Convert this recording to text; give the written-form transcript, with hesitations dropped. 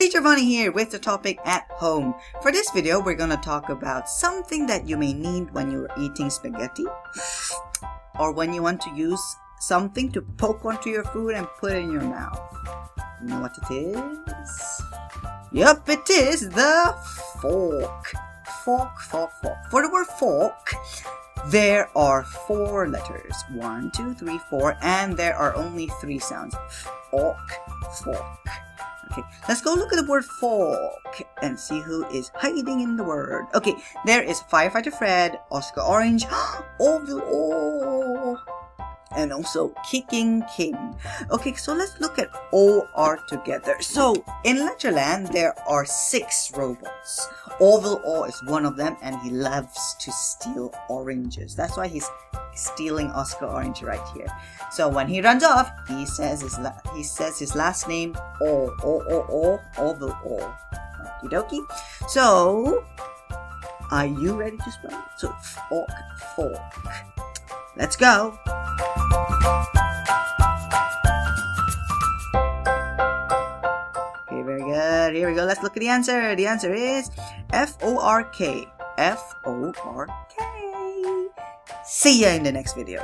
Teacher Bonnie here with the topic at home. For this video, we're going to talk about something that you may need when you're eating spaghetti or when you want to use something to poke onto your food and put it in your mouth. You know what it is? Yup, it is the fork. Fork. For the word fork, there are 4 letters. 1, 2, 3, 4, and there are only 3 sounds. Fork. Okay, let's go look at the word fork and see who is hiding in the word. Okay, there is Firefighter Fred, Oscar Orange, Orville, and also Kicking King. Okay, so let's look at OR together. So, in Letterland, there are 6 robots. Orville is one of them, and he loves to steal oranges. That's why he's stealing Oscar Orange right here. So when he runs off, he says his last name, Orville. Okie dokie. So, are you ready to spell? So, fork. Let's go. Okay, very good. Here we go. Let's look at the answer. The answer is F-O-R-K. F-O-R-K. See ya in the next video.